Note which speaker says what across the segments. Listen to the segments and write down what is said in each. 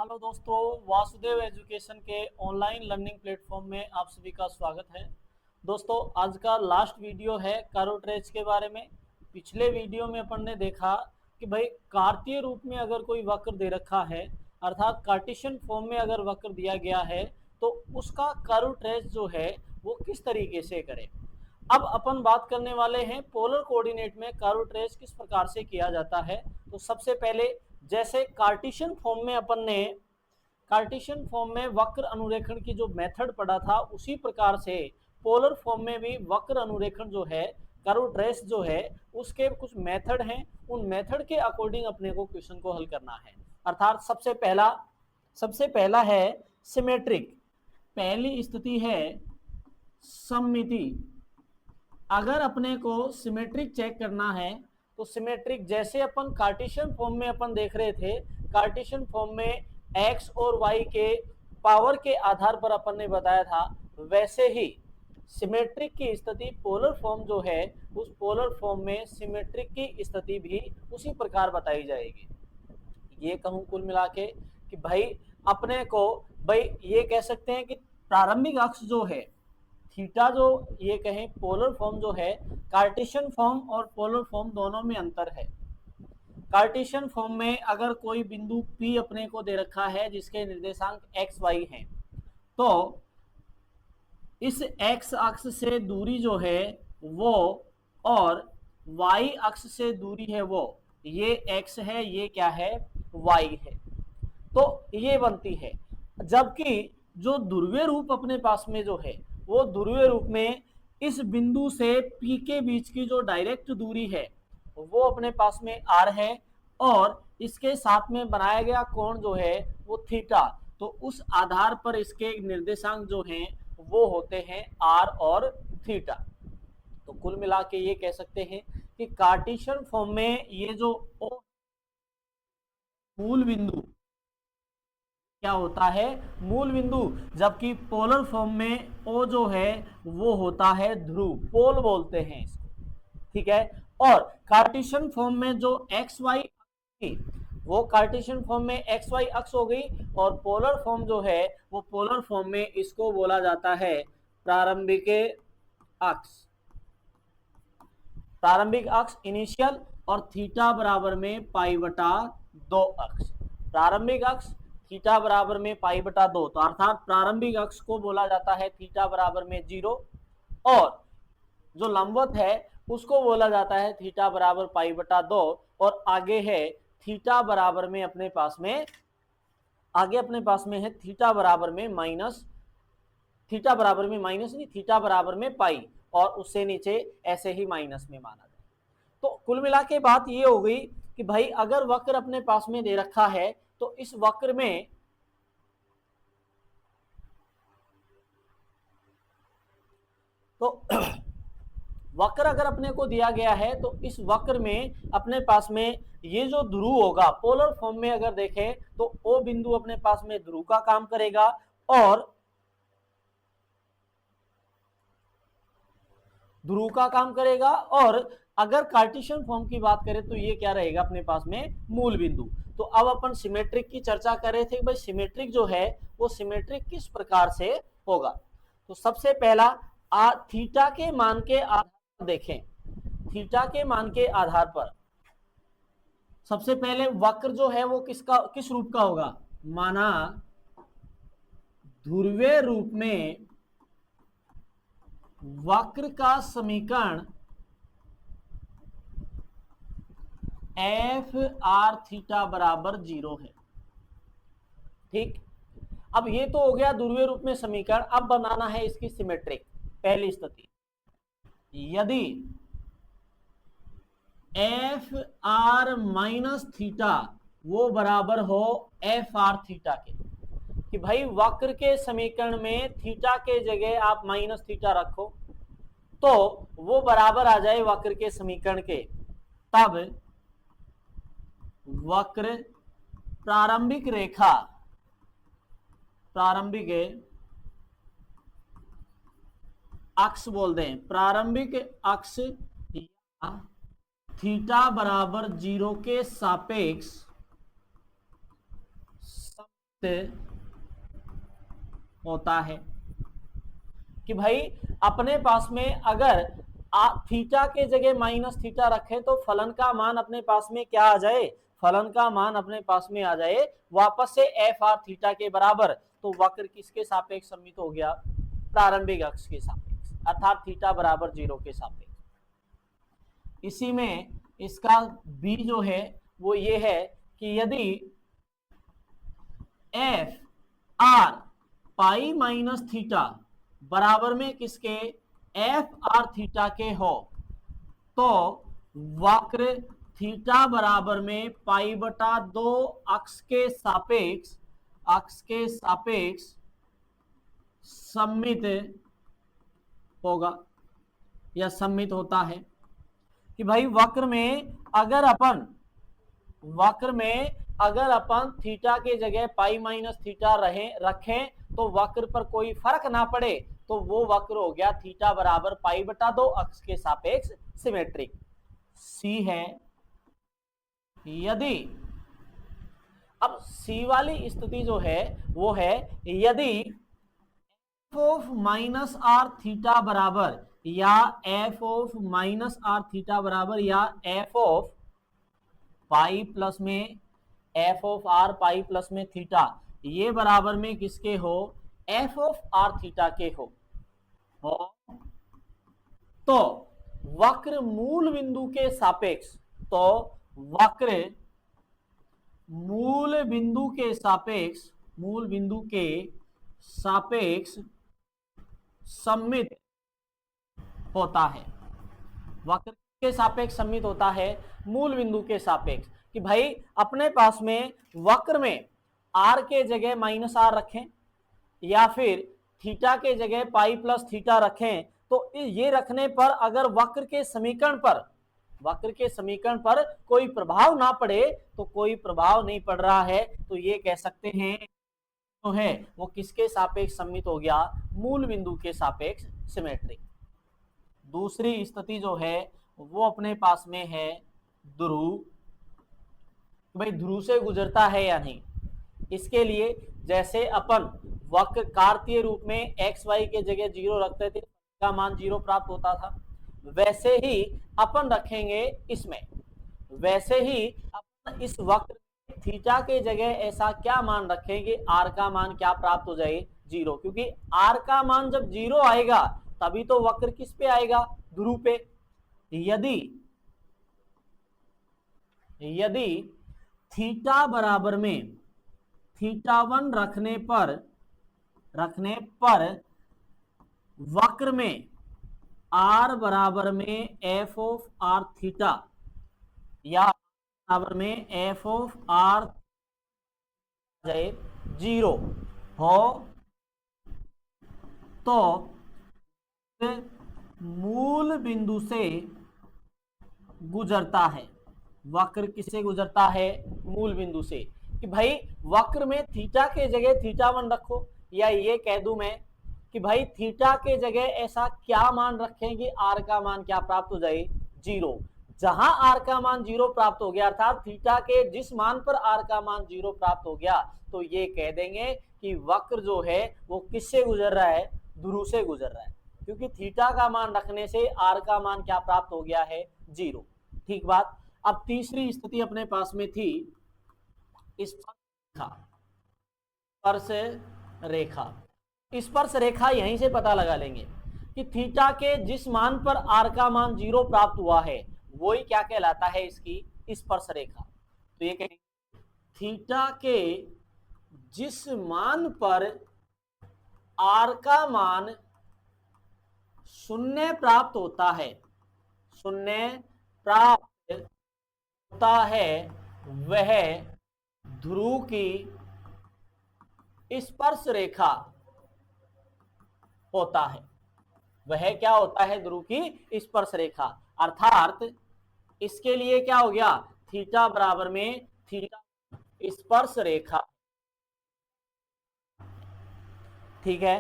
Speaker 1: Hello दोस्तों, Vasudev education के online learning platform में आप सभी का स्वागत है। दोस्तों, आज का लास्ट वीडियो है कैरोट्रेज के बारे में। पिछले वीडियो में अपन ने देखा कि भाई कार्तीय रूप में अगर कोई वक्र दे रखा है, अर्थात कार्टेशियन फॉर्म में अगर वक्र दिया गया है तो उसका कैरोट्रेज जो है वो किस तरीके से करें। अब अपन बात करने वाले हैं पोलर कोऑर्डिनेट में कैरोट्रेज किस प्रकार से किया जाता है। तो सबसे पहले जैसे कार्टेशियन फॉर्म में अपन ने कार्टेशियन फॉर्म में वक्र अनुरेखण की जो मेथड पढ़ा था, उसी प्रकार से पोलर फॉर्म में भी वक्र अनुरेखण जो है, कैरोट्रेज जो है, उसके कुछ मेथड हैं। उन मेथड के अकॉर्डिंग अपने को क्वेश्चन को हल करना है। अर्थात सबसे पहला है सिमेट्रिक। पहली स्थिति है सममिति। अगर अपने को सिमेट्रिक चेक करना है तो सिमेट्रिक जैसे अपन कार्टेशियन फॉर्म में अपन देख रहे थे, कार्टेशियन फॉर्म में x और y के पावर के आधार पर अपन ने बताया था, वैसे ही सिमेट्रिक की स्थिति पोलर फॉर्म जो है, उस पोलर फॉर्म में सिमेट्रिक की स्थिति भी उसी प्रकार बताई जाएगी। ये कहूं कुल मिला के कि भाई अपने को भाई ये कह सकते हैं कि प्रारंभिक अक्ष जो है थीटा, जो ये कहें पोलर फॉर्म जो है, कार्टेशियन फॉर्म और पोलर फॉर्म दोनों में अंतर है। कार्टेशियन फॉर्म में अगर कोई बिंदु P अपने को दे रखा है जिसके निर्देशांक x y हैं, तो इस x अक्ष से दूरी जो है वो और y अक्ष से दूरी है वो, ये x है, ये क्या है, y है, तो ये बनती है। जबकि जो ध्रुवीय रूप अपने पास में जो है, वो ध्रुवीय रूप में इस बिंदु से P के बीच की जो डायरेक्ट दूरी है वो अपने पास में r है, और इसके साथ में बनाया गया कोण जो है वो थीटा। तो उस आधार पर इसके निर्देशांक जो हैं वो होते हैं r और थीटा। तो कुल मिला के ये कह सकते हैं कि कार्टेशियन फॉर्म में ये जो मूल बिंदु क्या होता है, मूल बिंदु, जबकि पोलर फॉर्म में O जो है वो होता है ध्रुव, पोल बोलते हैं इसको, ठीक है। और कार्टेशियन फॉर्म में जो एक्स वाई, वो कार्टेशियन फॉर्म में एक्स वाई अक्ष हो गई, और पोलर फॉर्म जो है वो पोलर फॉर्म में इसको बोला जाता है प्रारंभिक अक्ष। प्रारंभिक अक्ष इनिशियल, और थीटा बराबर में पाई बटा 2 अक्ष। प्रारंभिक अक्ष थीटा बराबर में पाई बटा 2, तो अर्थात प्रारंभिक अक्ष को बोला जाता है थीटा बराबर में 0, और जो लंबवत है उसको बोला जाता है थीटा बराबर पाई बटा 2। और आगे है थीटा बराबर में अपने पास में, आगे अपने पास में है थीटा बराबर में माइनस, थीटा बराबर में माइनस नहीं, थीटा बराबर में पाई, और उससे नीचे ऐसे ही माइनस में माना जाए। तो कुल मिला के बात ये हो गई कि भाई अगर वक्र अपने पास में दे रखा है तो इस वक्र में तो वक्र अगर अपने को दिया गया है तो इस वक्र में अपने पास में ये जो ध्रुव होगा, पोलर फॉर्म में अगर देखें तो ओ बिंदु अपने पास में ध्रुव का काम करेगा, और ध्रुव का काम करेगा। और अगर कार्टेशियन फॉर्म की बात करें तो ये क्या रहेगा अपने पास में, मूल बिंदु। तो अब अपन सिमेट्रिक की चर्चा कर रहे थे कि भाई सिमेट्रिक जो है वो सिमेट्रिक किस प्रकार से होगा। तो सबसे पहला थीटा के मान के आधार पर देखें, थीटा के मान के आधार पर सबसे पहले वक्र जो है वो किस रूप का होगा, माना ध्रुवीय रूप में वक्र का समीकरण एफ आर थीटा बराबर 0 है, ठीक। अब ये तो हो गया ध्रुवीय रूप में समीकरण। अब बनाना है इसकी सिमेट्रिक। पहली स्थिति, यदि एफ आर माइनस थीटा वो बराबर हो एफ आर थीटा के, कि भाई वक्र के समीकरण में थीटा के जगह आप माइनस थीटा रखो तो वो बराबर आ जाए वक्र के समीकरण के, तब वक्र प्रारंभिक रेखा, प्रारंभिक अक्ष बोल दें, प्रारंभिक अक्ष या थीटा बराबर 0 के सापेक्ष होता है कि भाई अपने पास में अगर थीटा के जगह माइनस थीटा रखें तो फलन का मान अपने पास में क्या आ जाए, फलन का मान अपने पास में आ जाए वापस से एफ आर थीटा के बराबर। तो वक्र किसके सापेक्ष सममित हो गया, प्रारंभिक अक्ष के सापेक्ष, अर्थात थीटा बराबर 0 के सापेक्ष। इसी में इसका बी जो है वो ये है कि यदि F R pi minus theta बराबर में किसके, एफ आर थीटा के हो, तो वक्र थीटा बराबर में पाई बटा 2 अक्ष के सापेक्ष सममित होगा या सममित होता है। कि भाई वक्र में अगर अपन थीटा के जगह पाई माइनस थीटा रखें तो वक्र पर कोई फर्क ना पड़े, तो वो वक्र हो गया थीटा बराबर पाई बटा 2 अक्ष के सापेक्ष सिमेट्रिक। सी है यदि, अब सी वाली स्थिति जो है वो है यदि F of minus R theta बराबर या F of minus R theta बराबर या एफ ऑफ पाई प्लस में F of R pi plus में थीटा, ये बराबर में किसके हो, एफ ऑफ आर थीटा के हो तो वक्र मूल बिंदु के सापेक्ष, तो वक्र मूल बिंदु के सापेक्ष सममित होता है। वक्र के सापेक्ष सममित होता है मूल बिंदु के सापेक्ष। कि भाई अपने पास में वक्र में आर के जगह माइनस आर रखें या फिर थीटा के जगह पाई प्लस थीटा रखें, तो ये रखने पर अगर वक्र के समीकरण पर कोई प्रभाव ना पड़े, तो कोई प्रभाव नहीं पड़ रहा है, तो ये कह सकते हैं तो है वो किसके सापेक्ष सममित हो गया, मूल बिंदु के सापेक्ष सिमेट्रिक। दूसरी स्थिति जो है वो अपने पास में है ध्रुव। भाई ध्रुव से गुजरता है या नहीं, इसके लिए जैसे अपन वक्र कार्तीय रूप में एक्स वाई के जगह 0 रखते थे, का मान 0 प्राप्त होता था, वैसे ही अपन रखेंगे इसमें, वैसे ही अपन इस वक्र थीटा के जगह ऐसा क्या मान रखेंगे, आर का मान क्या प्राप्त हो जाए, 0, क्योंकि आर का मान जब 0 आएगा तभी तो वक्र किस पे आएगा, ध्रुव पे। यदि थीटा बराबर में θ1 रखने पर वक्र में r बराबर में एफ ऑफ आर थीटा या बराबर में एफ ऑफ आर 0 हो तो मूल बिंदु से गुजरता है। वक्र किससे गुजरता है, मूल बिंदु से। कि भाई वक्र में थीटा के जगह θ1 रखो, या ये कह दूं मैं कि भाई थीटा के जगह ऐसा क्या मान रखेंगे, आर का मान क्या प्राप्त हो जाए, 0। जहां आर का मान 0 प्राप्त हो गया, अर्थात थीटा के जिस मान पर आर का मान 0 प्राप्त हो गया, तो ये कह देंगे कि वक्र जो है वो किससे गुजर रहा है, ध्रुव से गुजर रहा है, क्योंकि थीटा का मान रखने से आर का मान क्या प्राप्त हो गया है, 0। ठीक बात। अब तीसरी स्थिति अपने पास में थी स्पर्श रेखा यहीं से पता लगा लेंगे कि थीटा के जिस मान पर आर का मान 0 प्राप्त हुआ है वही क्या कहलाता है, इसकी स्पर्श रेखा। तो ये कहेंगे थीटा के जिस मान पर आर का मान 0 प्राप्त होता है, 0 प्राप्त होता है, वह ध्रुव की स्पर्श रेखा होता है। वह क्या होता है, ध्रुव की स्पर्श रेखा। अर्थात इसके लिए क्या हो गया, थीटा बराबर में थीटा स्पर्श रेखा। ठीक है,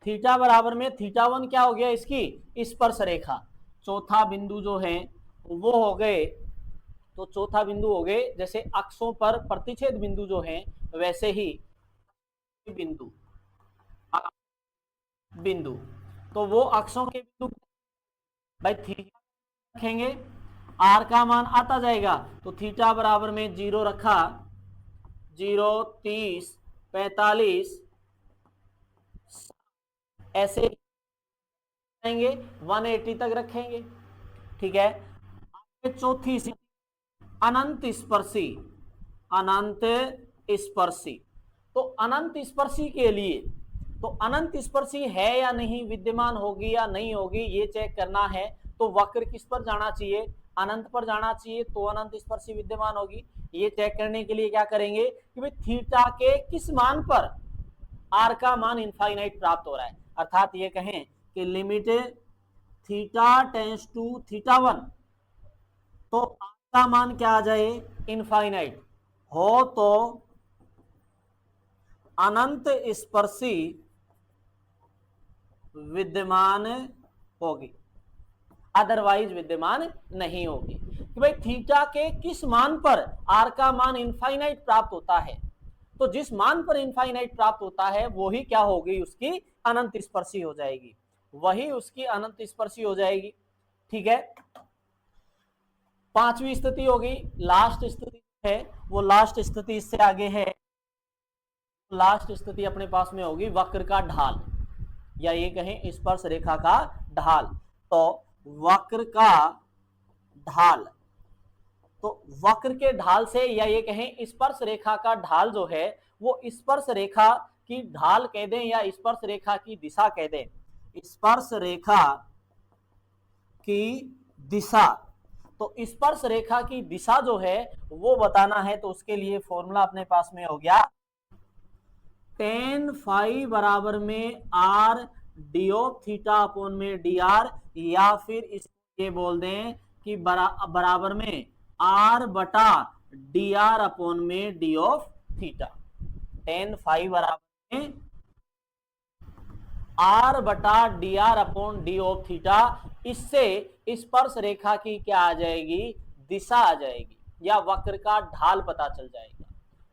Speaker 1: थीटा बराबर में θ1 क्या हो गया, इसकी स्पर्श रेखा। चौथा बिंदु जो है वो हो गए, तो चौथा बिंदु हो गए जैसे अक्षों पर प्रतिच्छेद बिंदु जो हैं वैसे ही बिंदु बिंदु, तो वो अक्षों के बिंदु भाई थीटा रखेंगे, आर का मान आता जाएगा, तो थीटा बराबर में 0 रखा, 0, 30, 45 ऐसे जाएंगे 180 तक रखेंगे। ठीक है, चौथी अनंत स्पर्शी, अनंत स्पर्शी, तो अनंत स्पर्शी के लिए, तो अनंत स्पर्शी है या नहीं, विद्यमान होगी या नहीं होगी, ये चेक करना है। तो वक्र किस पर जाना चाहिए, अनंत पर जाना चाहिए, तो अनंत स्पर्शी विद्यमान होगी। ये चेक करने के लिए क्या करेंगे कि भाई थीटा के किस मान पर आर का मान इनफाइनाइट प्राप्त हो रहा है, अर्थात ये कहें कि limit theta tends to theta 1, तो आर का मान क्या आ जाए, इनफाइनाइट हो तो अनंत स्पर्शी विद्यमान होगी, अदरवाइज विद्यमान नहीं होगी। कि भाई थीटा के किस मान पर आर का मान इनफाइनाइट प्राप्त होता है, तो जिस मान पर इनफाइनाइट प्राप्त होता है वही क्या होगी, उसकी अनंत स्पर्शी हो जाएगी, वही उसकी अनंत स्पर्शी हो जाएगी। ठीक है, पांचवी स्थिति होगी, लास्ट स्थिति है, वो लास्ट स्थिति इससे आगे है, लास्ट स्थिति अपने पास में होगी वक्र का ढाल, या ये कहें स्पर्श रेखा का ढाल। तो वक्र का ढाल, तो वक्र के ढाल से, या ये कहें स्पर्श रेखा का ढाल जो है वो स्पर्श रेखा की ढाल कह दें या स्पर्श रेखा की दिशा कह दें, स्पर्श रेखा की दिशा। तो स्पर्श रेखा की दिशा जो है वो बताना है, तो उसके लिए फॉर्मूला अपने पास में हो गया tan फाई बराबर में R D of theta upon में डी आर, या फिर इसको ये बोल दें कि बराबर में आर बटा डी आर अपॉन में D of theta. tan phi बराबर में आर बटा D R upon D of theta, इससे स्पर्श रेखा की क्या आ जाएगी, दिशा आ जाएगी, या वक्र का ढाल पता चल जाएगा।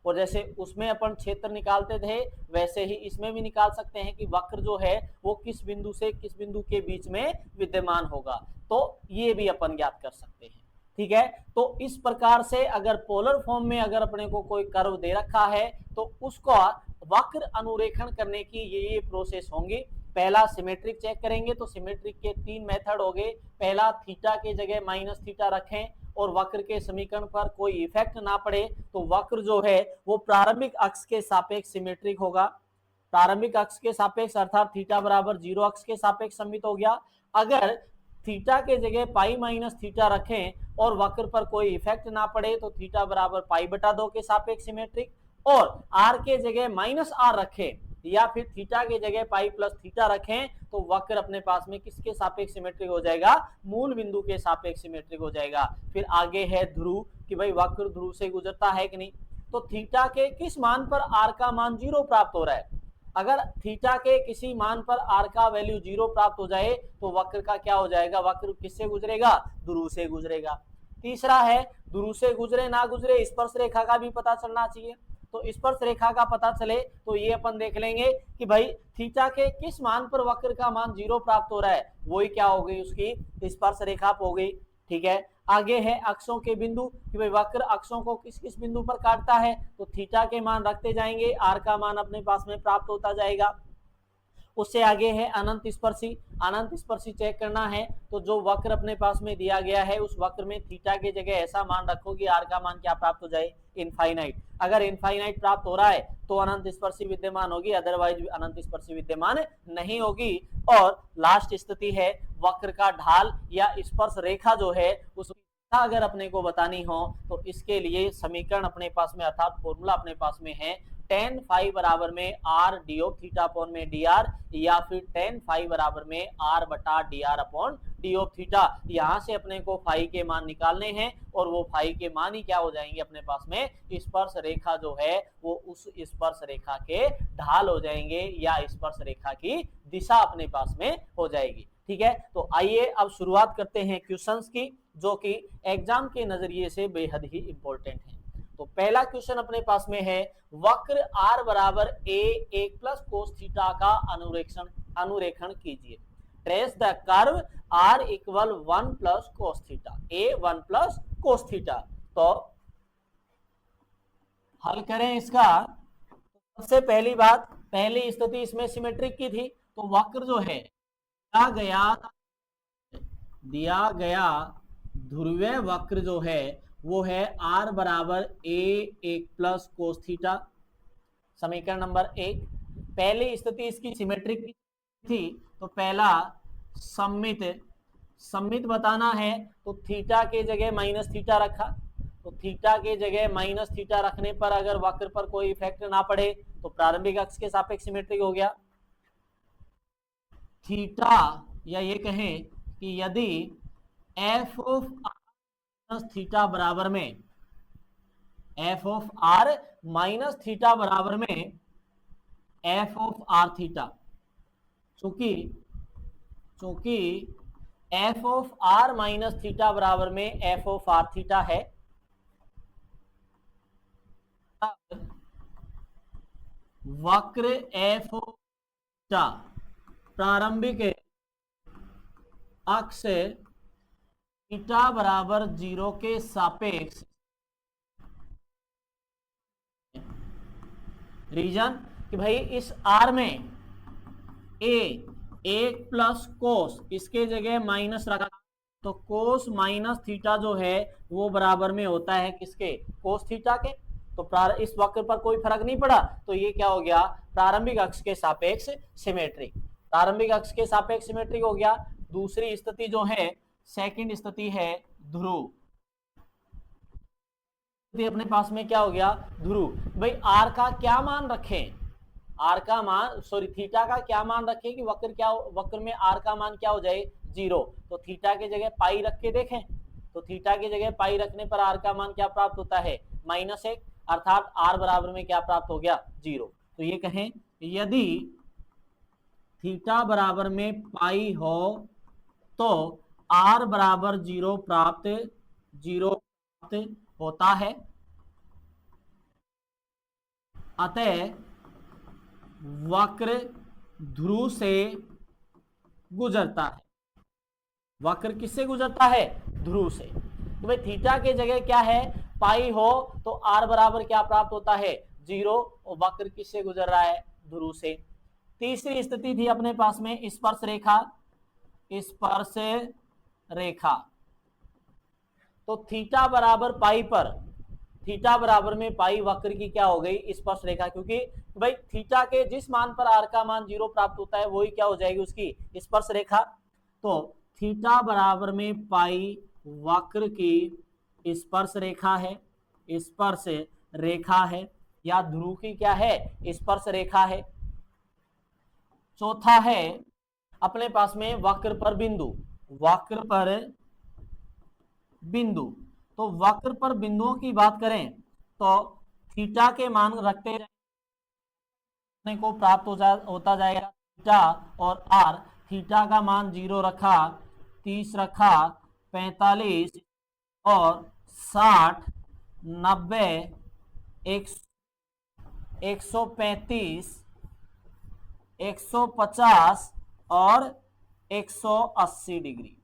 Speaker 1: और जैसे उसमें अपन क्षेत्र निकालते थे वैसे ही इसमें भी निकाल सकते हैं कि वक्र जो है वो किस बिंदु से किस बिंदु के बीच में विद्यमान होगा, तो ये भी अपन ज्ञात कर सकते हैं। ठीक है, तो इस प्रकार से अगर पोलर फॉर्म में अगर अपने को कोई कर्व दे रखा है तो उसको वक्र अनुरेखण करने की ये प्रोसेस होंगी। पहला सिमेट्रिक चेक करेंगे, तो सिमेट्रिक के 3 मेथड हो गए। पहला, थीटा के जगह माइनस थीटा रखें और वक्र के समीकरण पर कोई इफेक्ट ना पड़े, तो वक्र जो है वो प्रारंभिक अक्ष के सापेक्ष सिमेट्रिक होगा, प्रारंभिक अक्ष के सापेक्ष, अर्थात थीटा बराबर 0 अक्ष के सापेक्ष सममित हो गया। अगर थीटा के जगह पाई माइनस थीटा रखें और वक्र पर कोई इफेक्ट ना पड़े तो थीटा बराबर पाई बटा 2 के सापेक्ष सिमेट्रिक, और आर के जगह माइनस आर रखें या फिर थीटा के जगह पाई प्लस थीटा रखें तो वक्र अपने पास में किसके सापेक्ष सिमेट्रिक हो जाएगा, मूल बिंदु के सापेक्ष सिमेट्रिक हो जाएगा। फिर आगे है ध्रुव, कि भाई वक्र ध्रुव से गुजरता है कि नहीं, तो थीटा के किस मान पर आर का मान 0 प्राप्त हो रहा है। अगर थीटा के किसी मान पर आर का वैल्यू 0 प्राप्त हो जाए तो वक्र का क्या हो जाएगा, वक्र किससे गुजरेगा, ध्रुव से गुजरेगा। तीसरा है, ध्रुव से गुजरे ना गुजरे स्पर्श रेखा का भी पता चलना चाहिए। तो स्पर्श रेखा का पता चले तो ये अपन देख लेंगे कि भाई थीटा के किस मान पर वक्र का मान 0 प्राप्त हो रहा है, वही क्या हो गई, उसकी स्पर्श रेखा हो गई। ठीक है, आगे है अक्षों के बिंदु, कि भाई वक्र अक्षों को किस किस बिंदु पर काटता है, तो थीटा के मान रखते जाएंगे, आर का मान अपने पास में प्राप्त होता जाएगा। उससे आगे है अनंत स्पर्शी, अनंत स्पर्शी चेक करना है तो जो वक्र अपने पास में दिया गया है उस वक्र में थीटा के जगह ऐसा मान रखो कि आर का मान क्या प्राप्त हो जाए, इनफाइनाइट। अगर इनफाइनाइट प्राप्त हो रहा है तो अनंत स्पर्शी विद्यमान होगी, अदरवाइज अनंत स्पर्शी विद्यमान नहीं होगी। और लास्ट स्थिति है वक्र का ढाल या स्पर्श रेखा जो है उस अगर अपने को बतानी हो तो इसके लिए समीकरण अपने पास में अर्थात फॉर्मूला अपने पास में है tan फाई बराबर में R D of theta upon में डी आर, या फिर tan फाई बराबर में आर बटा D R upon D of theta. यहां से अपने को फाई के मान निकालने हैं और वो फाई के मान ही क्या हो जाएंगे अपने पास में, स्पर्श रेखा जो है वो उस स्पर्श रेखा के ढाल हो जाएंगे या स्पर्श रेखा की दिशा अपने पास में हो जाएगी। ठीक है, तो आइए अब शुरुआत करते हैं क्वेश्चंस की, जो कि एग्जाम के नजरिए से बेहद ही इंपॉर्टेंट है। तो पहला क्वेश्चन अपने पास में है, वक्र r बराबर a 1 प्लस कोस थीटा का अनुरेखण कीजिए। Trace the curve r equal 1 plus cos theta, a 1 plus cos theta. तो हल करें इसका। सबसे पहली बात, पहली स्थिति इसमें सिमेट्रिक की थी, तो वक्र जो है दिया गया ध्रुवीय वक्र जो है वो है r बराबर a 1 प्लस कोस थीटा, समीकरण नंबर 1। पहली स्थिति इसकी सिमेट्रिक थी, तो पहला सम्मित बताना है, तो थीटा के जगह माइनस थीटा रखा। तो थीटा के जगह माइनस थीटा रखने पर अगर वक्र पर कोई इफेक्ट ना पड़े तो प्रारंभिक अक्ष के सापेक्ष सिमेट्रिक हो गया। थीटा, या ये कहें कि यदि एफ ऑफ माइनस थीटा बराबर में F of R minus theta बराबर में एफ ऑफ आर थीटा, चूंकि F of R minus theta बराबर में एफ ऑफ आर थीटा है, वक्र एफ ऑफ थीटा प्रारंभिक अक्ष थीटा बराबर 0 के सापेक्ष, रीजन कि भाई इस आर में a 1 प्लस कोस, इसके जगह माइनस रखा, तो कोस माइनस थीटा जो है वो बराबर में होता है किसके, कोस थीटा के। तो इस वक्र पर कोई फर्क नहीं पड़ा, तो ये क्या हो गया, प्रारंभिक अक्ष के सापेक्ष सिमेट्रिक, प्रारंभिक अक्ष के सापेक्ष सिमेट्रिक हो गया। दूसरी स्थिति जो है, सेकंड स्थिति है ध्रुव, अपने पास में क्या हो गया, ध्रुव। भाई आर का क्या मान रखें, आर का मान थीटा का क्या मान रखें कि वक्र में आर का मान क्या हो जाए, 0। तो थीटा के जगह पाई रख के देखें, तो थीटा की जगह पाई रखने पर आर का मान क्या प्राप्त होता है, -1, अर्थात आर बराबर में क्या प्राप्त हो गया, 0। तो ये कहें यदि थीटा बराबर में पाई हो तो आर बराबर 0 प्राप्त होता है। अतः वक्र ध्रुव से गुजरता है। वक्र किससे गुजरता है, ध्रुव से। तो भाई थीटा के जगह क्या है, पाई हो, तो आर बराबर क्या प्राप्त होता है, 0, और वक्र किससे गुजर रहा है, ध्रुव से। तीसरी स्थिति थी अपने पास में स्पर्श रेखा। तो थीटा बराबर पाई पर, थीटा बराबर में पाई वक्र की क्या हो गई, स्पर्श रेखा, क्योंकि भाई थीटा के जिस मान पर आर का मान 0 प्राप्त होता है वही क्या हो जाएगी, उसकी स्पर्श रेखा। तो थीटा बराबर में पाई वक्र की स्पर्श रेखा है, या ध्रुव की क्या है, स्पर्श रेखा है। चौथा है अपने पास में वक्र पर बिंदु। तो वक्र पर बिंदुओं की बात करें तो थीटा के मान रखते को प्राप्त होता जाएगा थीटा और आर। थीटा का मान 0 रखा, 30 रखा, 45 और 60, 90, 135, 150 और 180 डिग्री,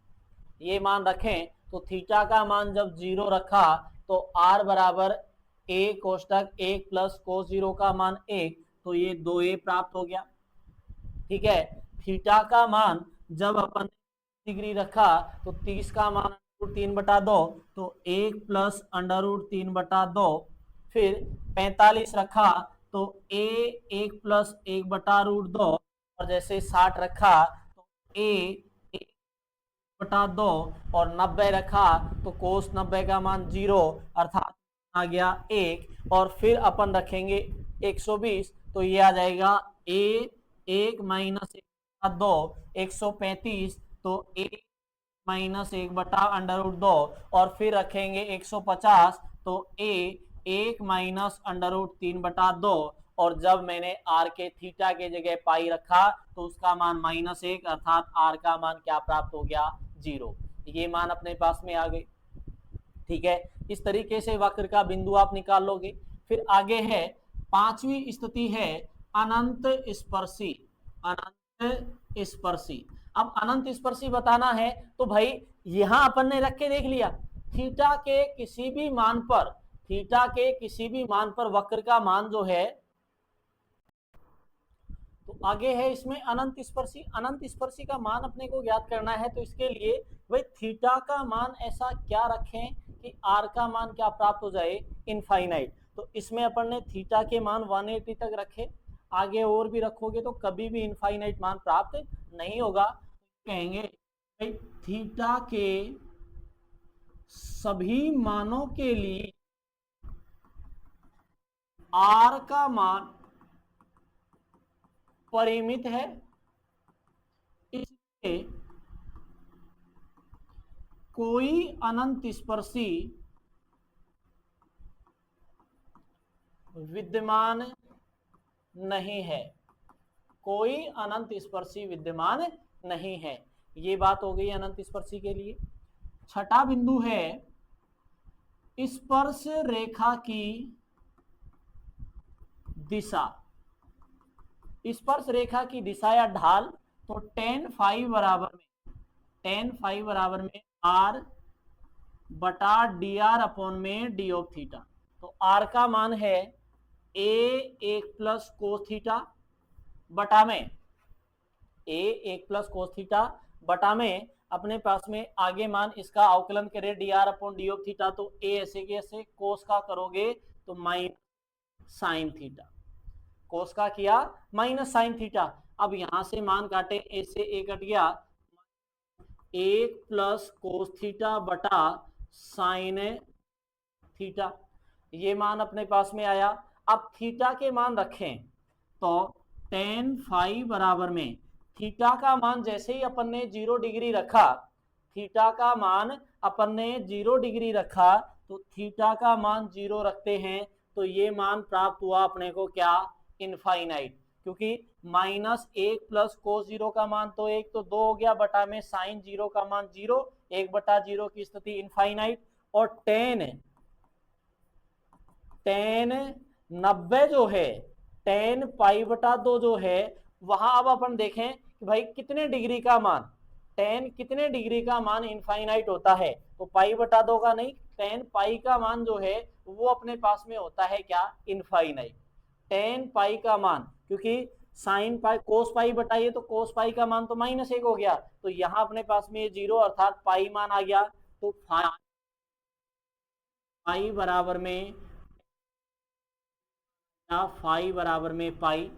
Speaker 1: ये मान रखें। तो थीटा का मान जब 0 रखा तो आर बराबर a कोष्टक 1 प्लस कोस 0 का मान 1, तो ये 2a प्राप्त हो गया। ठीक है, थीटा का मान जब अपन डिग्री रखा तो 30 का मान √3/2, तो 1 प्लस √3/2। फिर 45 रखा तो a 1 प्लस 1/√2, और जैसे 60 रखा तो a 1/2, और 90 रखा तो कोस 90 का मान 0, अर्थात आ गया 1। और फिर अपन रखेंगे 120, तो ये आ जाएगा a 1 माइनस 1/2, 135, तो a माइनस 1/√2, और फिर रखेंगे 150, तो a 1 माइनस √3/2, और जब मैंने आर के थीटा के जगह पाई रखा तो उसका मान -1 अर्थात आर का मान क्या प्राप्त हो गया 0। ये मान अपने पास में आ गए। ठीक है, इस तरीके से वक्र का बिंदु आप निकाल लोगे। फिर आगे है 5वीं स्थिति है अनंत स्पर्शी। अनंत स्पर्शी, अब अनंत स्पर्शी बताना है तो भाई यहां अपन ने रख के देख लिया थीटा के किसी भी मान पर, थीटा के किसी भी मान पर वक्र का मान जो है, तो आगे है इसमें अनंत स्पर्शी। अनंत स्पर्शी का मान अपने को ज्ञात करना है तो इसके लिए भाई थीटा का मान ऐसा क्या रखें कि आर का मान क्या प्राप्त हो जाए इनफाइनाइट। तो इसमें अपन ने थीटा के मान 180 तक रखे, आगे और भी रखोगे तो कभी भी इनफाइनाइट मान प्राप्त नहीं होगा। कहेंगे भाई थीटा के सभी मानों के लिए आर का मान परिमित है, इसलिए कोई अनंत स्पर्शी विद्यमान नहीं है, कोई अनंत स्पर्शी विद्यमान नहीं है। ये बात हो गई अनंत स्पर्शी के लिए। छठा बिंदु है स्पर्श रेखा की दिशा। स्पर्श रेखा की दिशा या ढाल, तो tan फाई बराबर में आर बटा डी आर अपॉन में डी ऑफ थीटा। तो आर का मान है a1 प्लस कोस थीटा बटा में a1 प्लस कोस थीटा बटा में अपने पास में आगे मान इसका अवकलन करे D R upon D of theta. तो a ऐसे के ऐसे, कोस का करोगे तो माइनस साइन थीटा, कोस का किया माइनस साइन थीटा। अब यहां से मान काटे, ए से ए कट गया, 1 प्लस कोस थीटा बटा साइन थीटा, ये मान अपने पास में आया। अब थीटा के मान रखें तो tan फाई बराबर में थीटा का मान जैसे ही अपन ने 0 डिग्री रखा, थीटा का मान अपन ने 0 डिग्री रखा तो थीटा का मान 0 रखते हैं तो ये मान प्राप्त हुआ अपने को क्या इनफाइनाइट, क्योंकि -1 प्लस कोस 0 का मान तो 1 तो 2 हो गया बटा में साइन 0 का मान 0, 1/0 की स्थिति इनफाइनाइट। और tan 90 जो है, tan π/2 जो है वहां अब अपन देखें कि भाई कितने डिग्री का मान, tan कितने डिग्री का मान इनफाइनाइट होता है, तो π/2 का नहीं, tan पाई का मान जो है वो अपने पास में होता है क्या इनफाइनाइट। tan पाई का मान, क्योंकि साइन पाई कोस पाई बटाइए तो कोस पाई का मान तो -1 हो गया, तो यहां अपने पास में 0 अर्थात पाई मान आ गया। तो फाई बराबर में पाई,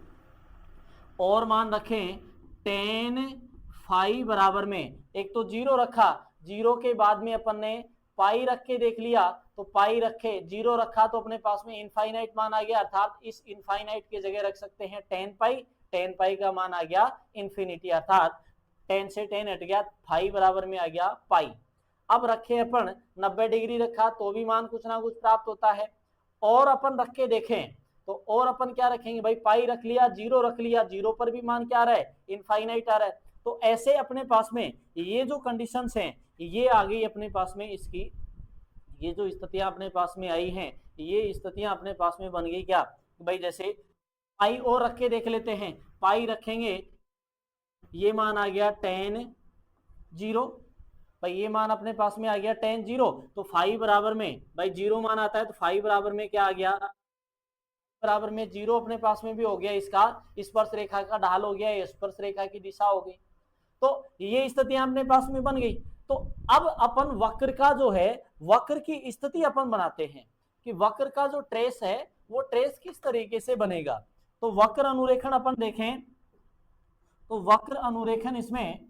Speaker 1: और मान रखें tan फाई बराबर में, एक तो 0 रखा, 0 के बाद में अपन ने पाई रख के देख लिया, तो पाई रखे 0 रखा तो अपने पास में इनफाइनाइट मान आ गया, अर्थात इस इनफाइनाइट की जगह रख सकते हैं tan पाई का मान आ गया इन्फिनिटी, अर्थात tan से tan हट गया, फाई बराबर में आ गया पाई। अब रखे अपन 90 डिग्री रखा तो भी मान कुछ ना कुछ प्राप्त होता है, और अपन रख के देखें तो और अपन क्या रखेंगे भाई, पाई रख लिया, 0 रख लिया, 0 पर भी मान क्या आ रहा है इनफाइनाइट आ रहा है। तो ऐसे अपने पास में ये जो कंडीशंस हैं ये आ गई अपने पास में, इसकी ये जो स्थितियां अपने पास में आई हैं ये स्थितियां अपने पास में बन गई क्या भाई, जैसे पाई और रख के देख लेते हैं, पाई रखेंगे ये मान आ गया tan 0, भाई ये मान अपने पास में आ गया tan 0, तो फाई बराबर में भाई 0 मान आता है तो फाई बराबर में क्या आ गया, बराबर में 0 अपने पास में भी हो गया, इसका स्पर्श रेखा का ढाल हो गया, स्पर्श रेखा की दिशा हो गई। तो ये स्थितियां अपने पास में बन गई। तो अब अपन वक्र का जो है, वक्र की स्थिति अपन बनाते हैं कि वक्र का जो ट्रेस है वो ट्रेस किस तरीके से बनेगा। तो वक्र अनुरेखण अपन देखें तो वक्र अनुरेखण इसमें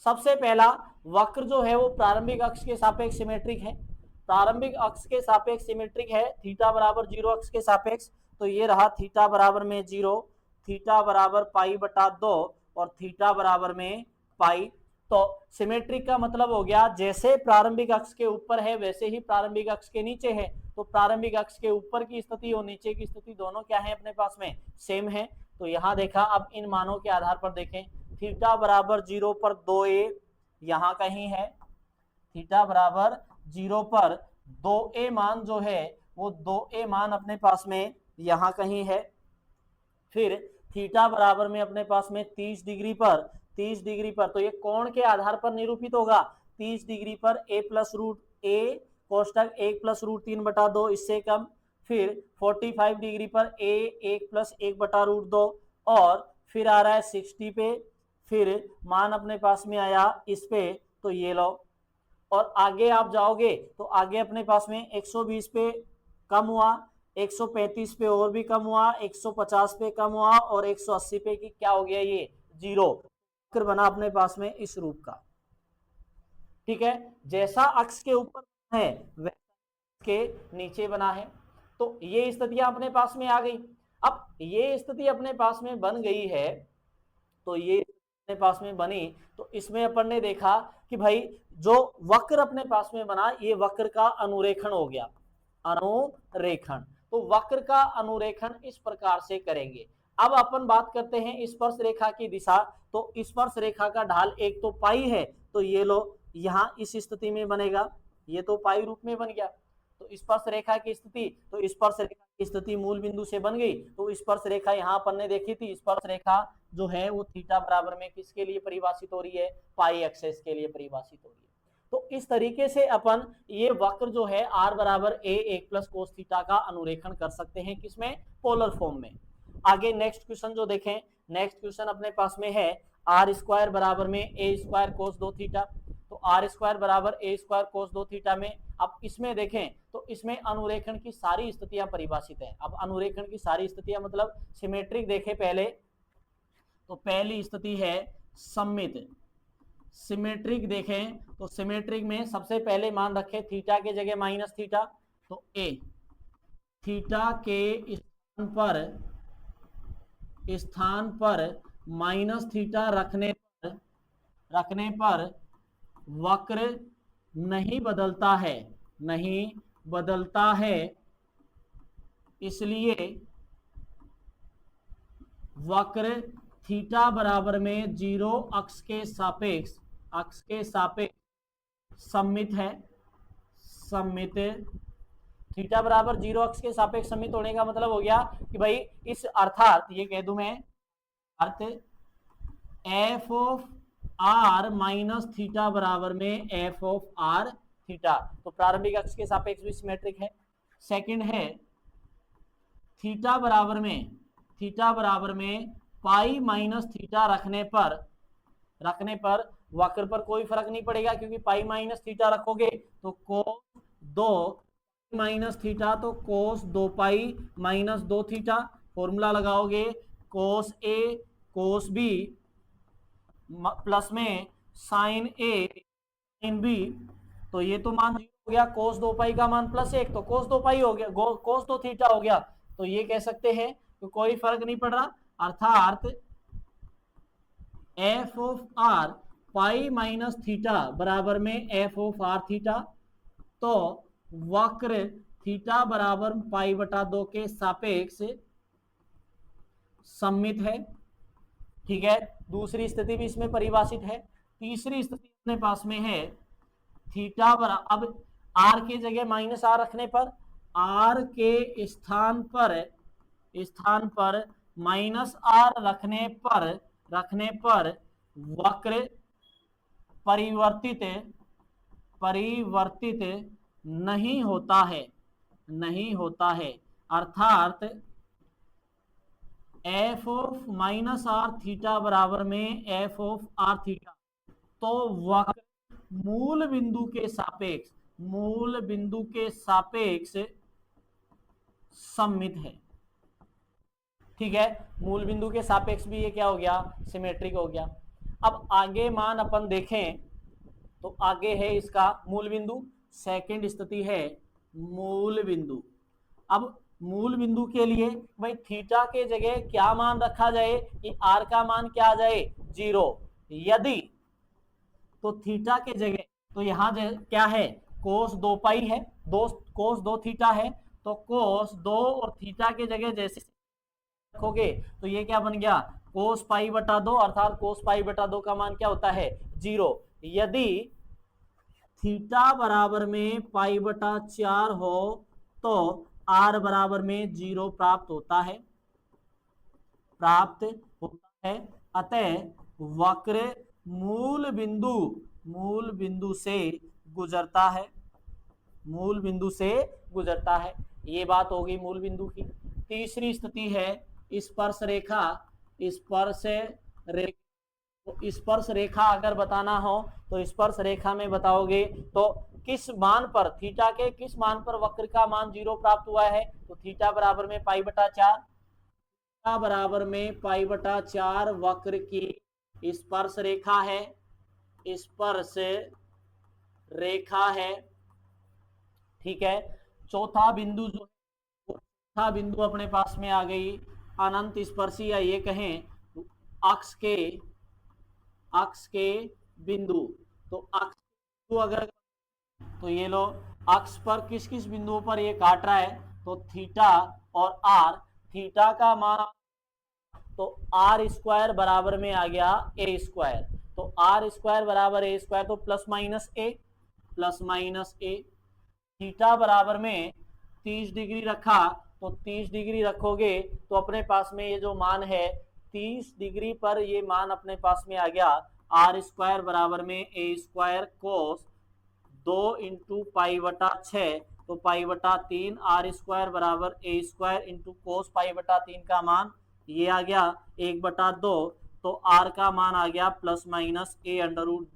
Speaker 1: सबसे पहला वक्र जो है वो प्रारंभिक अक्ष के सापेक्ष सिमेट्रिक है, प्रारंभिक अक्ष के सापेक्ष सिमेट्रिक है, थीटा बराबर 0 अक्ष के सापेक्ष, तो ये रहा थीटा बराबर में 0, थीटा बराबर π/2 और थीटा बराबर में पाई। तो सिमेट्रिक का मतलब हो गया जैसे प्रारंभिक अक्ष के ऊपर है वैसे ही प्रारंभिक अक्ष के नीचे है, तो तो प्रारंभिक अक्ष के ऊपर की स्थिति और नीचे की स्थिति दोनों क्या है अपने पास में, सेम है। तो यहाँ देखा, अब इन मानों के आधार पर देखें, थीटा बराबर 0 पर 2a यहाँ कहीं है, थीटा बराबर 0 पर 2a मान जो है वो 2a मान अपने पास में यहाँ कहीं है। फिर थीटा बराबर में अपने पास में 30 डिग्री पर, तो ये कोण के आधार पर निरूपित होगा। 30 डिग्री पर a प्लस रूट a कोष्टक 1 प्लस रूट 3/2 इससे कम। फिर 45 डिग्री पर a 1 प्लस 1/√2 और फिर आ रहा है 60 पे, फिर मान अपने पास में आया इस पे, तो ये लो। और आगे आप जाओगे तो आगे अपने पास में 120 पे कम हुआ, 135 पे और भी कम हुआ, 150 पे कम हुआ और 180 पे की क्या हो गया, ये 0 वक्र बना अपने पास में इस रूप का। ठीक है, जैसा अक्ष के ऊपर है वैसा के नीचे बना है। तो ये स्थितियां अपने पास में आ गई। अब ये स्थिति अपने पास में बन गई है, तो ये अपने पास में बनी, तो इसमें अपन ने देखा कि भाई जो वक्र अपने पास में बना, ये वक्र का अनुरेखण हो गया, अनुरेखण। तो वक्र का अनुरेखण इस प्रकार से करेंगे। अब अपन बात करते हैं स्पर्श रेखा की दिशा। तो स्पर्श रेखा का ढाल एक तो पाई है, तो ये लो यहाँ इस स्थिति में बनेगा, ये तो पाई रूप में बन गया। तो स्पर्श रेखा की स्थिति, तो स्पर्श रेखा की स्थिति मूल बिंदु से बन गई। तो स्पर्श रेखा यहाँ अपन ने देखी थी, स्पर्श रेखा जो है वो थीटा बराबर में किसके लिए परिभाषित हो रही है, पाई एक्सेस के लिए परिभाषित हो रही है। तो इस तरीके से अपन ये वक्र जो है r बराबर a 1 प्लस कोस थीटा का अनुरेखण कर सकते हैं, किसमें, पोलर फॉर्म में। आगे नेक्स्ट क्वेश्चन जो देखें, नेक्स्ट क्वेश्चन अपने पास में है आर स्क्वायर बराबर में a स्क्वायर कोस 2 थीटा। तो आर स्क्वायर बराबर a स्क्वायर कोस 2 थीटा में अब इसमें देखें तो इसमें अनुरेखण की सारी स्थितियां परिभाषित है। अब अनुरेखण की सारी स्थितियां मतलब सिमेट्रिक देखें पहले, तो पहली स्थिति है सममित। सिमेट्रिक देखें तो सिमेट्रिक में सबसे पहले मान रखें थीटा के जगह माइनस थीटा, तो a थीटा के स्थान पर माइनस थीटा रखने पर वक्र नहीं बदलता है, इसलिए वक्र थीटा बराबर में 0 अक्ष के सापेक्ष सममित है। सममित थीटा बराबर 0 अक्ष के सापेक्ष सममित होने का मतलब हो गया कि भाई इस अर्थात ये कह दूं मैं, अर्थ F of R minus theta बराबर में एफ ऑफ आर थीटा। तो प्रारंभिक अक्ष के सापेक्ष भी सिमेट्रिक है। सेकंड है थीटा बराबर में पाई माइनस थीटा रखने पर वक्र पर कोई फर्क नहीं पड़ेगा, क्योंकि पाई माइनस थीटा रखोगे तो कोस 2 माइनस थीटा, तो कोस 2 पाई माइनस 2 थीटा। फॉर्मूला लगाओगे कोस ए कोस बी प्लस में साइन ए साइन बी, तो ये तो मान हो गया कोस 2 पाई का मान +1, तो कोस 2 पाई हो गया, कोस 2 थीटा हो गया। तो ये कह सकते हैं तो कोई फर्क नहीं पड़ रहा, अर्थात F of R pi minus theta बराबर में एफ ऑफ आर थीटा। तो वक्र थीटा बराबर पाई बटा 2 के सापेक्ष सममित है। ठीक है, दूसरी स्थिति भी इसमें परिभाषित है। तीसरी स्थिति अपने पास में है थीटा बराबर, अब आर के जगह माइनस आर रखने पर, आर के स्थान पर माइनस आर रखने पर वक्र परिवर्तित नहीं होता है, अर्थात F of minus R theta बराबर में एफ ऑफ आर थीटा। तो वक्र मूल बिंदु के सापेक्ष सममित है। ठीक है, मूल बिंदु के सापेक्ष भी ये क्या हो गया, सिमेट्रिक हो गया। अब आगे मान अपन देखें तो आगे है इसका मूल बिंदु, सेकंड स्थिति है मूल बिंदु। अब मूल बिंदु के लिए भाई थीटा के जगह क्या मान रखा जाए कि आर का मान क्या आ जाए, 0। यदि तो थीटा के जगह तो यहां क्या है, कोस 2 पाई है, दो कोस 2 थीटा है, तो कोस 2 और थीटा के जगह जैसे रखोगे तो ये क्या बन गया, कोस पाई बटा 2, अर्थात कोस पाई बटा 2 का मान क्या होता है, 0। यदि थीटा बराबर में पाई बटा 4 हो तो आर बराबर में 0 प्राप्त होता है, अतः वक्र मूल बिंदु से गुजरता है, मूल बिंदु से गुजरता है। ये बात होगी मूल बिंदु की। तीसरी स्थिति है स्पर्श रेखा। स्पर्श रेखा अगर बताना हो तो स्पर्श रेखा में बताओगे तो किस मान पर, थीटा के किस मान पर वक्र का मान 0 प्राप्त हुआ है, तो थीटा बराबर में पाई बटा 4, थीटा बराबर में पाई बटा 4 वक्र की स्पर्श रेखा है, स्पर्श रेखा है, ठीक है। चौथा बिंदु जो चौथा बिंदु अपने पास में आ गई अनंत स्पर्शी, या ये कहें अक्ष के बिंदु। तो अक्ष बिंदु अगर तो ये लो, अक्ष पर किस किस बिंदुओं पर ये काट रहा है, तो थीटा और आर। थीटा का मान तो आर स्क्वायर बराबर में आ गया ए स्क्वायर, तो आर स्क्वायर बराबर ए स्क्वायर, तो प्लस माइनस ए। थीटा बराबर में 30 डिग्री रखा, तो 30 डिग्री रखोगे तो अपने पास में ये जो मान है 30 डिग्री पर ये मान अपने पास में आ गया आर स्क्वायर बराबर में A square cos 2 into pi बटा 6, तो पाई बटा 3 आर स्क्वायर बराबर ए स्क्वायर इंटू कोस पाई बटा 3 का मान ये आ गया 1/2, तो आर का मान आ गया plus minus A under root 2,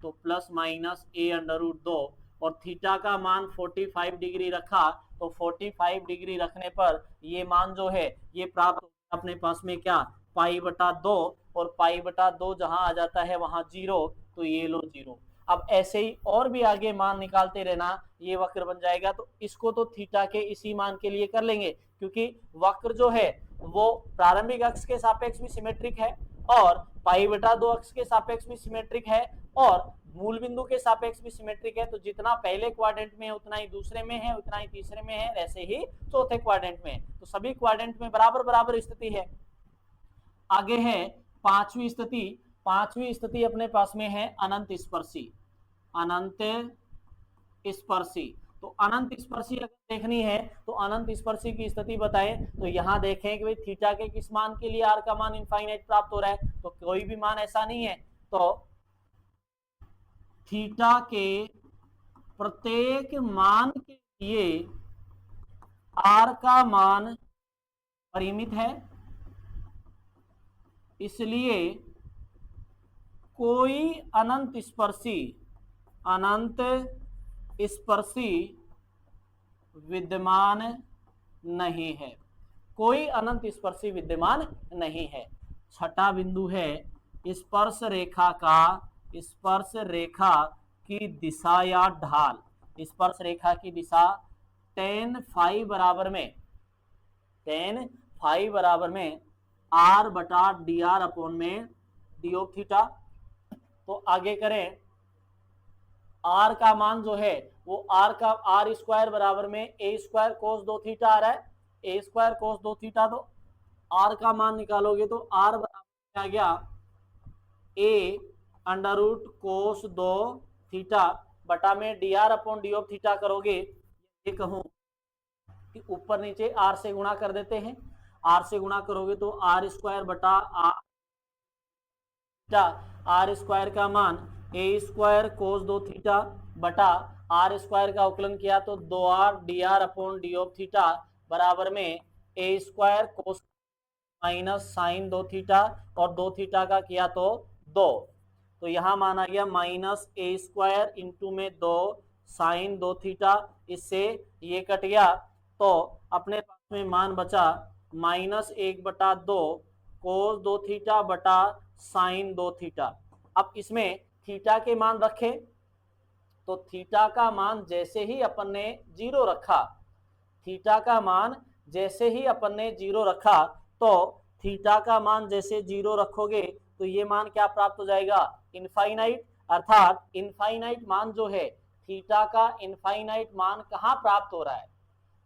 Speaker 1: तो plus minus A under root 2। और थीटा का मान 45 डिग्री रखा, तो 45 डिग्री रखने पर ये मान जो है ये प्राप्त अपने पास में क्या, पाई बटा 2, और पाई बटा 2 जहां आ जाता है वहां 0, तो ये लो 0। अब ऐसे ही और भी आगे मान निकालते रहना, ये वक्र बन जाएगा। तो इसको तो थीटा के इसी मान के लिए कर लेंगे, क्योंकि वक्र जो है वो प्रारंभिक अक्ष के सापेक्ष भी सिमेट्रिक है, और पाई बटा 2 अक्ष के सापेक्ष भी सिमेट्रिक है, और मूल बिंदु के सापेक्ष भी सिमेट्रिक है। तो जितना पहले क्वाड्रेंट में है उतना ही दूसरे में है, उतना ही तीसरे में है, ऐसे ही चौथे क्वाड्रेंट में है। तो सभी क्वाड्रेंट में बराबर बराबर स्थिति है। आगे है पांचवी स्थिति। पांचवी स्थिति अपने पास में है अनंत स्पर्शी। तो अनंत स्पर्शी अगर देखनी है तो अनंत स्पर्शी की स्थिति बताएं, तो यहां देखें कि भाई थीटा के किस मान के लिए आर का मान इनफाइनाइट प्राप्त हो रहा है, तो कोई भी मान ऐसा नहीं है। तो थीटा के प्रत्येक मान के लिए आर का मान परिमित है, इसलिए कोई अनंत स्पर्शी विद्यमान नहीं है, कोई अनंत स्पर्शी विद्यमान नहीं है। छठा बिंदु है स्पर्श रेखा की दिशा या ढाल। स्पर्श रेखा की दिशा tan फाई बराबर में आर बटा डी आर अपॉन में डी ऑफ थीटा। तो आगे करें, आर का मान जो है वो आर स्क्वायर बराबर में ए स्क्वायर कोस 2 थीटा आ रहा है, ए स्क्वायर कोस 2 थीटा। तो आर का मान निकालोगे तो आर बराबर आ गया A under root cos 2 theta बटा में D R upon D of theta करोगे। ये कहूं कि ऊपर नीचे आर से गुणा कर देते हैं, आर से गुणा करोगे तो आर स्क्वायर बटा आर स्क्वायर का मान ए स्क्वायर कोस 2 थीटा बटा आर स्क्वायर का उकलन किया तो 2r D R upon D of theta बराबर में A square cos minus sine 2 theta, और 2 थीटा का किया तो 2, तो यहां माना गया माइनस ए स्क्वायर इंटू में 2 साइन 2 थीटा। इससे ये कट गया तो अपने पास में मान बचा माइनस 1/2 कोस 2 थीटा बटा साइन 2 थीटा। अब इसमें थीटा के मान रखे तो थीटा का मान जैसे ही अपन ने 0 रखा, थीटा का मान जैसे ही अपन ने 0 रखा, तो थीटा का मान जैसे 0 रखोगे तो ये मान क्या प्राप्त हो जाएगा, इनफाइनाइट। अर्थात इनफाइनाइट मान जो है थीटा का इनफाइनाइट मान कहाँ प्राप्त हो रहा है।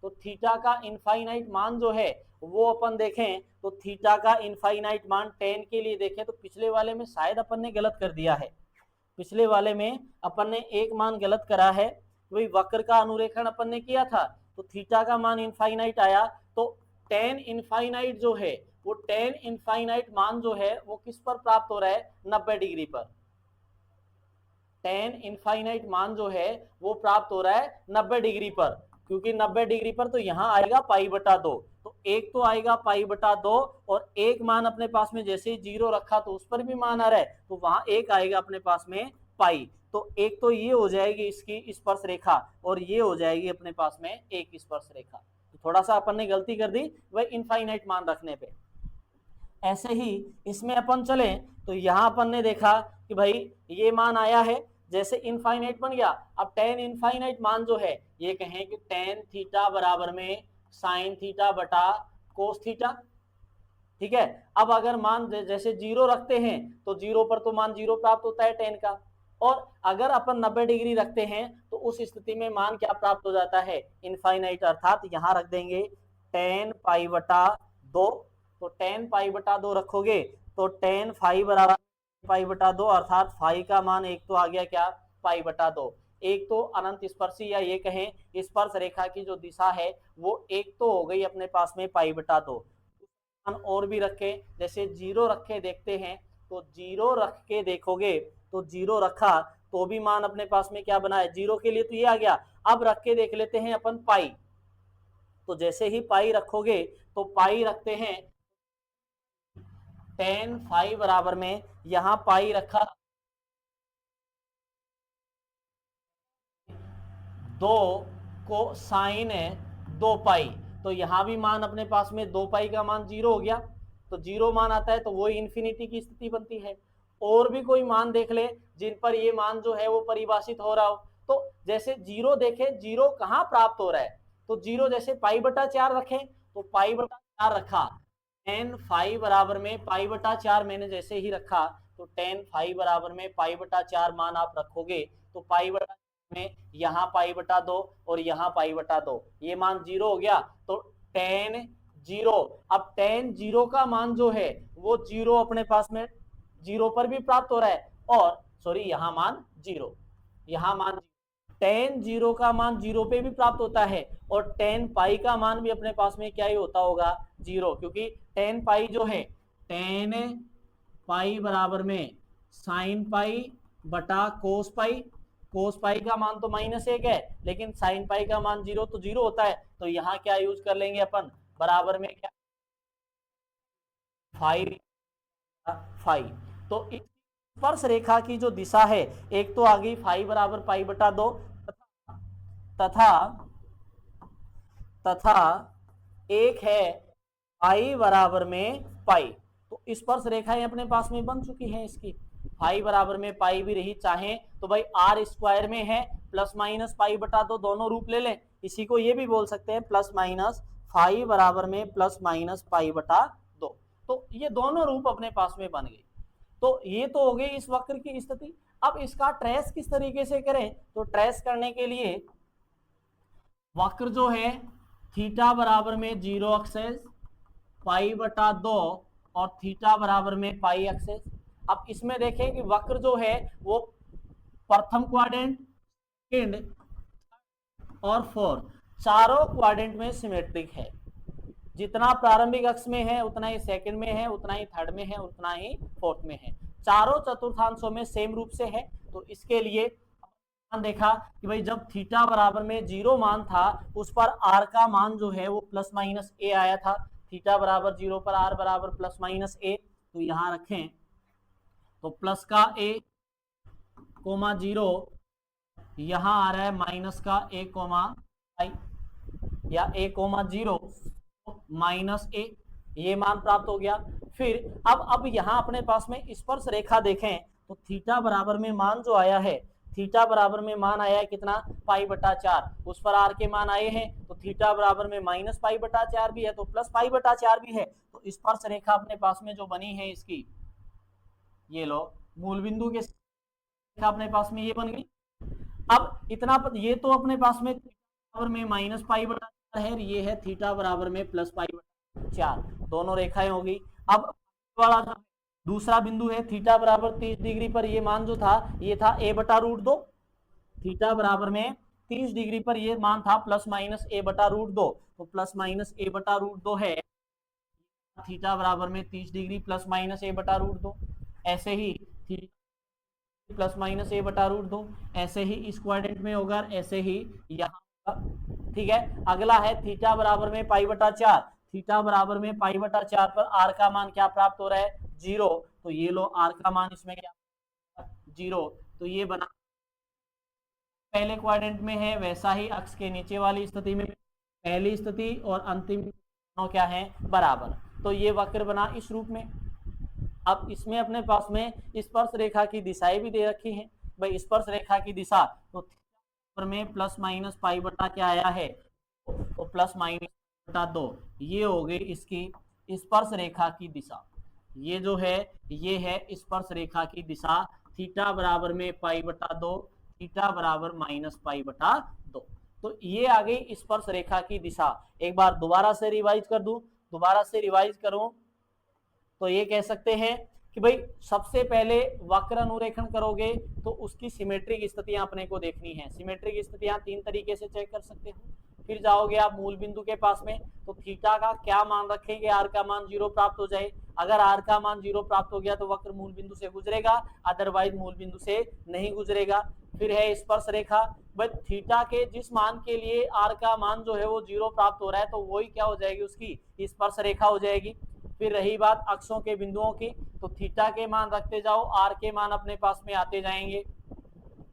Speaker 1: तो थीटा का इनफाइनाइट मान जो है वो अपन देखें तो थीटा का इनफाइनाइट मान tan के लिए देखें तो पिछले वाले में शायद अपन ने गलत कर दिया है। पिछले वाले में अपन ने एक मान गलत करा है, वही वक्र का अनुरेखण अपन ने किया था तो थीटा का मान इनफाइनाइट आया, तो tan इनफाइनाइट जो है वो tan इनफाइनाइट मान जो है वो किस पर प्राप्त हो रहा है, 90 डिग्री पर। tan इनफाइनाइट मान जो है वो प्राप्त हो रहा है 90 डिग्री पर, क्योंकि 90 डिग्री पर तो यहाँ आएगा पाई बटा 2, तो एक तो आएगा पाई बटा 2 और एक मान अपने पास में जैसे ही जीरो रखा तो उस पर भी मान आ रहा है तो वहां एक आएगा अपने पास में पाई, तो एक तो ये हो जाएगी इसकी स्पर्श रेखा और ये हो जाएगी अपने पास में एक स्पर्श रेखा। तो थोड़ा सा अपन ने गलती कर दी वह इनफाइनाइट मान रखने पे। ऐसे ही इसमें अपन चले तो यहाँ अपन ने देखा कि भाई ये मान आया है, जैसे इनफाइनाइट बन गया, अब tan इनफाइनाइट मान जो है ये कहें कि tan थीटा बराबर में साइन थीटा बटा कोस थीटा, ठीक है। अब अगर मान जैसे जीरो रखते हैं तो जीरो पर तो मान जीरो प्राप्त होता है tan का, और अगर अपन 90 डिग्री रखते हैं तो उस स्थिति में मान क्या प्राप्त हो जाता है, इनफाइनाइट, अर्थात यहाँ रख देंगे tan पाई बटा 2, तो tan पाई बटा 2 रखोगे तो tan फाई बराबर पाई बटा 2, अर्थात फाई का मान एक तो आ गया क्या, पाई बटा 2। एक तो अनंत स्पर्शी या ये कहें स्पर्श रेखा की जो दिशा है वो एक तो हो गई अपने पास में पाई बटा 2। और भी रखे, जैसे जीरो रखे देखते हैं तो जीरो रख के देखोगे तो जीरो रखा तो भी मान अपने पास में क्या बना है, जीरो के लिए तो ये आ गया। अब रख के देख लेते हैं अपन पाई, तो जैसे ही पाई रखोगे तो पाई रखते हैं tan फाई बराबर में, यहां पाई रखा 2 को साइन 2 पाई, तो यहां भी मान अपने पास में 2 पाई का मान जीरो हो गया, तो जीरो मान आता है तो वो इन्फिनिटी की स्थिति बनती है। और भी कोई मान देख ले जिन पर ये मान जो है वो परिभाषित हो रहा हो, तो जैसे जीरो देखे, जीरो कहाँ प्राप्त हो रहा है, तो जीरो जैसे पाई बटा 4 रखे तो पाई बटा 4 रखा, tan फाई बराबर में पाई बटा 4 मैंने जैसे ही रखा तो tan फाई बराबर में पाई बटा 4 मान आप रखोगे तो पाई बटा में यहाँ पाई बटा 2 और यहाँ पाई बटा 2, ये मान जीरो हो गया, तो tan जीरो, अब tan जीरो का मान जो है वो जीरो अपने पास में जीरो पर भी प्राप्त हो रहा है, और सॉरी यहाँ मान जीरो, यहाँ मान tan जीरो का मान जीरो पे भी प्राप्त होता है, और tan पाई का मान भी अपने पास में क्या ही होता होगा, जीरो, क्योंकि tan पाई जो है tan पाई बराबर में साइन पाई बटा कोस पाई, कोस पाई का मान तो -1 है लेकिन साइन पाई का मान जीरो तो जीरो होता है, तो यहाँ क्या यूज कर लेंगे अपन, बराबर में क्या फाई फाई, तो इस स्पर्श रेखा की जो दिशा है एक तो आ गई फाई बराबर पाई बटा 2 तथा तथा एक है पाई बराबर में पाई, तो स्पर्श रेखाएं अपने पास में बन चुकी हैं इसकी, पाई बराबर में पाई भी रही, चाहे तो भाई आर स्क्वायर में है प्लस माइनस पाई बटा 2 दोनों रूप ले लें, इसी को ये भी बोल सकते हैं प्लस माइनस फाई बराबर में प्लस माइनस पाई बटा 2, तो ये दोनों रूप अपने पास में बन गई। तो ये तो हो गई इस वक्र की स्थिति। अब इसका ट्रेस किस तरीके से करें, तो ट्रेस करने के लिए वक्र जो है थीटा बराबर में 0 एक्सेस पाई बटा 2 और थीटा बराबर में पाई एक्सेस। अब इसमें देखें कि वक्र जो है वो प्रथम क्वाड्रेंट, सेकंड और फोर्थ चारों क्वाड्रेंट में सिमेट्रिक है, जितना प्रारंभिक अक्ष में है उतना ही सेकंड में है, उतना ही थर्ड में है, उतना ही फोर्थ में है, चारों चतुर्थांशों में सेम रूप से है। तो इसके लिए देखा कि भाई जब थीटा बराबर में 0 मान था उस पर आर का मान जो है वो प्लस माइनस ए आया था, थीटा बराबर 0 पर आर बराबर प्लस माइनस ए, तो यहां रखें तो प्लस का ए कोमा 0, यहां आ रहा है माइनस का ए कोमा आई या ए कोमा 0 माइनस ए, ये मान प्राप्त हो गया। फिर अब यहां अपने पास में स्पर्श रेखा देखें तो थीटा बराबर में मान जो आया है, थीटा बराबर में मान आया है कितना, पाई बटा 4, उस पर आर के मान आए हैं, तो थीटा बराबर में माइनस पाई बटा 4 भी है तो प्लस पाई बटा 4 भी है, तो स्पर्श रेखा अपने पास में जो बनी है इसकी, ये लो मूल बिंदु के रेखा अपने पास में ये बन गई। अब इतना ये तो अपने पास में बराबर में माइनस पाई बटा 4 है, ये है थीटा बराबर में प्लस पाई बटा 4, दोनों रेखाएं होगी। अब वाला जो दूसरा बिंदु है थीटा बराबर 30 डिग्री पर, ये मान जो था ये था a बटा रूट 2, थीटा बराबर में 30 डिग्री पर ये मान था प्लस माइनस a बटा रूट 2, तो प्लस माइनस a बटा रूट 2 है थीटा बराबर में 30 डिग्री प्लस माइनस a बटा रूट 2। ऐसे ही प्लस माइनस ए बटा रूट 2, ऐसे ही इस क्वाड्रेंट में होगा, ऐसे ही यहाँ, ठीक है। अगला है थीटा बराबर में पाई बटा 4, थीटा बराबर में पाई बटा 4 पर आर का मान क्या प्राप्त हो रहा है 0, तो ये लो आर का मान इसमें क्या 0, तो ये बना पहले क्वाड्रेंट में है, वैसा ही अक्ष के नीचे वाली स्थिति में पहली स्थिति और अंतिम क्या है बराबर, तो ये वक्र बना इस रूप में। अब इसमें अपने पास में स्पर्श रेखा की दिशाएं भी दे रखी हैं भाई, स्पर्श रेखा की दिशा तो में प्लस माइनस पाई बटा क्या आया है, तो प्लस माइनस बटा 2, ये हो गई इसकी स्पर्श रेखा की दिशा। ये जो है ये है स्पर्श रेखा की दिशा, थीटा बराबर में पाई बटा 2, थीटा बराबर माइनस पाई बटा 2, तो ये आ गई स्पर्श रेखा की दिशा। एक बार दोबारा से रिवाइज कर दूं, दोबारा से रिवाइज करूं तो ये कह सकते हैं कि भाई सबसे पहले वक्र अनुरेखण करोगे तो उसकी सिमेट्रिक स्थितियां अपने को देखनी है। सिमेट्रिक स्थितियां तीन तरीके से चेक कर सकते हो। फिर जाओगे आप मूल बिंदु के पास में, तो थीटा का क्या मान रखेंगे, आर का मान 0 प्राप्त हो जाए। अगर आर का मान 0 प्राप्त हो गया तो वक्र मूल बिंदु से गुजरेगा, अदरवाइज मूल बिंदु से नहीं गुजरेगा। फिर है स्पर्श रेखा, बट थीटा के जिस मान के लिए आर का मान जो है वो 0 प्राप्त हो रहा है तो वही क्या हो जाएगी, उसकी स्पर्श रेखा हो जाएगी। फिर रही बात अक्षों के बिंदुओं की, तो थीटा के मान रखते जाओ, आर के मान अपने पास में आते जाएंगे।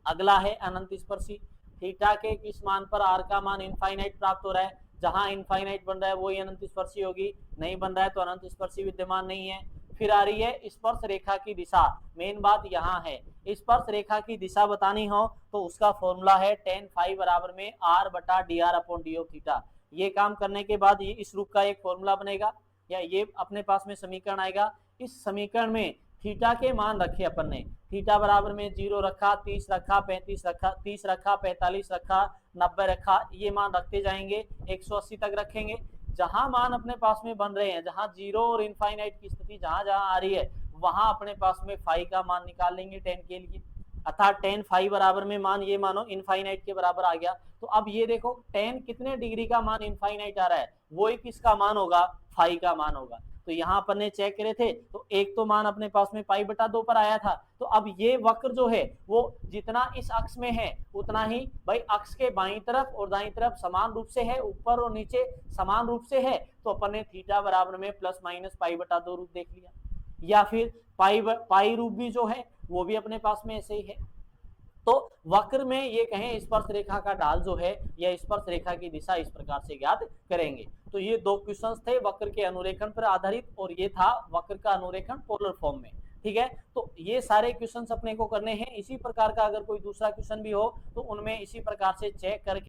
Speaker 1: अगला है अनंत स्पर्शी, थीटा के किस मान पर आर का मान इनफाइनाइट प्राप्त हो रहा है, जहां इनफाइनाइट बन रहा है वही अनंत स्पर्शी होगी, नहीं बन रहा है तो अनंत स्पर्शी विद्यमान नहीं है। फिर आ रही है स्पर्श रेखा की दिशा, मेन बात यहाँ है, स्पर्श रेखा की दिशा बतानी हो तो उसका फॉर्मूला है tan फाई बराबर में आर बटा D R upon D of theta. ये काम करने के बाद ये इस रूप का एक फॉर्मूला बनेगा, या ये अपने पास में समीकरण आएगा। इस समीकरण में थीटा के मान रखे अपन ने, थीटा बराबर में 0 रखा, 30 रखा, 35 रखा, 30 रखा, 45 रखा, 90 रखा, ये मान रखते जाएंगे, 180 तक रखेंगे। जहां मान अपने पास में बन रहे हैं, जहां 0 और इनफाइनाइट की स्थिति जहां जहां आ रही है, वहां अपने पास में फाई का मान निकाल लेंगे 10 के लिए, अर्थात tan फाई बराबर में मान ये मानो इनफाइनाइट के बराबर आ गया। तो अब ये देखो tan कितने डिग्री का मान इनफाइनाइट आ रहा है, वो ही किसका मान होगा, फाई का मान होगा। तो यहाँ अपन ने चेक करे थे तो एक तो मान अपने पास में पाई बटा 2 पर आया था, तो अब ये वक्र जो है वो जितना इस अक्ष में है उतना ही भाई अक्ष के बाईं तरफ और दाईं तरफ समान रूप से है, ऊपर और नीचे समान रूप से है, तो अपन ने थीटा बराबर में प्लस माइनस पाई बटा 2 रूप देख लिया। या फिर पाई रूप भी जो है वो भी अपने पास में ऐसे ही है। तो वक्र में ये कहें स्पर्श रेखा का ढाल जो है या स्पर्श रेखा की दिशा इस प्रकार से ज्ञात करेंगे। तो ये दो क्वेश्चंस थे वक्र के अनुरेखण पर आधारित, और ये था वक्र का अनुरेखण पोलर फॉर्म में, ठीक है। तो ये सारे क्वेश्चंस अपने को करने हैं। इसी प्रकार का अगर कोई दूसरा क्वेश्चन भी हो तो उनमें इसी प्रकार से चेक करके